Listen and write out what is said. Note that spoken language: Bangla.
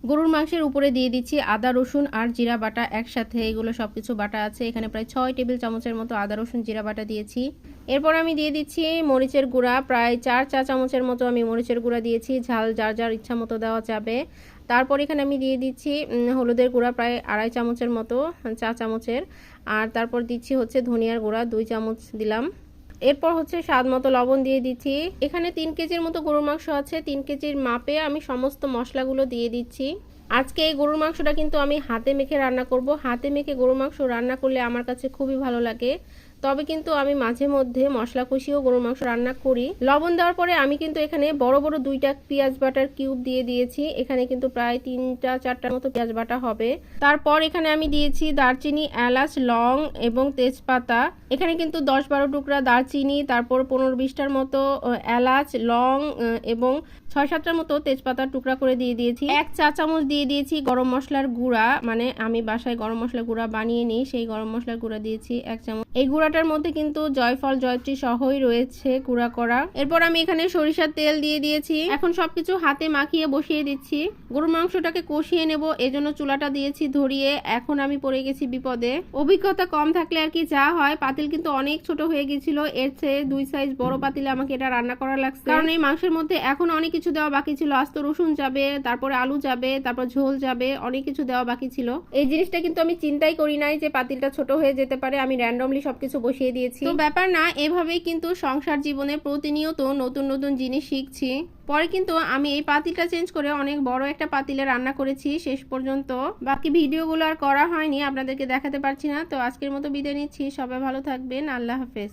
গরুর মাংসের উপরে দিয়ে দিচ্ছি আদা রসুন আর জিরা বাটা একসাথে, এগুলো সবকিছু বাটা আছে। এখানে প্রায় 6 টেবিল চামচের মতো আদা রসুন জিরা বাটা দিয়েছি। এরপর আমি দিয়ে দিচ্ছি মরিচের গুঁড়া, প্রায় 4 চা চামচের মতো আমি মরিচের গুঁড়া দিয়েছি। ঝাল যার যার ইচ্ছা মতো দেওয়া যাবে। তারপর এখানে আমি দিয়ে দিচ্ছি হলুদের গুঁড়া প্রায় 2.5 চামচের মতো, চা চামচের। আর তারপর দিচ্ছি হচ্ছে ধনিয়ার গুঁড়া 2 চামচ দিলাম। এরপর হচ্ছে স্বাদ মতো লবণ দিয়ে দিচ্ছি। এখানে 3 কেজির মতো গরুর মাংস আছে, 3 কেজির মাপে আমি সমস্ত মশলাগুলো দিয়ে দিচ্ছি। আজকে এই গরুর মাংসটা কিন্তু আমি হাতে মেখে রান্না করব। হাতে মেখে গরুর মাংস রান্না করলে আমার কাছে খুবই ভালো লাগে। তবে কিন্তু আমি মাঝে মধ্যে মশলা কষিয়েও গরুর মাংস রান্না করি। লবণ দেওয়ার পরে আমি কিন্তু এখানে বড় বড় 2টা পেঁয়াজ বাটার কিউব দিয়ে দিয়েছি। এখানে কিন্তু প্রায় 3টা 4টার মতো পেঁয়াজ বাটা হবে। তারপর এখানে আমি দিয়েছি দারচিনি, এলাচ, লং এবং তেজপাতা। এখানে কিন্তু 10-12 টুকরা দারচিনি, তারপর 15-20টার মতো এলাচ, লং এবং 6-7টার মতো তেজপাতার টুকরা করে দিয়ে দিয়েছি। 1 চা চামচ দিয়ে দিয়েছি গরম মশলার গুঁড়া, মানে আমি বাসায় গরম মশলার গুঁড়া বানিয়ে নিই, সেই গরম মশলার গুঁড়া দিয়েছি 1 চামচ। এই গুঁড়াটার মধ্যে কিন্তু জয়ফল জয়ত্রী সহই রয়েছে গুঁড়া করা। এরপর আমি এখানে সরিষার তেল দিয়ে দিয়েছি। এখন সবকিছু হাতে মাখিয়ে বসিয়ে দিচ্ছি। গরুর মাংসটাকে কষিয়ে নেব, এজন্য চুলাটা দিয়েছি ধরিয়ে। এখন আমি পড়ে গেছি বিপদে। অভিজ্ঞতা কম থাকলে আর কি যা হয়, পাতিল কিন্তু অনেক ছোট হয়ে গেছিল। এর চেয়ে 2 সাইজ বড় পাতিলে আমাকে এটা রান্না করা লাগছে, কারণ এই মাংসের মধ্যে এখন অনেক কিছু দেওয়া বাকি ছিল। আস্ত রসুন যাবে, তারপরে আলু যাবে, তারপর ঝোল যাবে, অনেক কিছু দেওয়া বাকি ছিল। এই জিনিসটা কিন্তু আমি চিন্তাই করি নাই যে পাতিলটা ছোট হয়ে যেতে পারে। আমি র্যান্ডমলি সবকিছু বসিয়ে দিয়েছি। তো ব্যাপার না, এভাবেই কিন্তু সংসার জীবনে প্রতিনিয়ত নতুন নতুন জিনিস শিখছি। পরে কিন্তু আমি এই পাতিলটা চেঞ্জ করে অনেক বড় একটা পাতিলে রান্না করেছি শেষ পর্যন্ত। বাকি ভিডিওগুলো আর করা হয়নি, আপনাদেরকে দেখাতে পারছি না। তো আজকের মতো বিদায় নিচ্ছি। সবাই ভালো থাকবেন। আল্লাহ হাফেজ।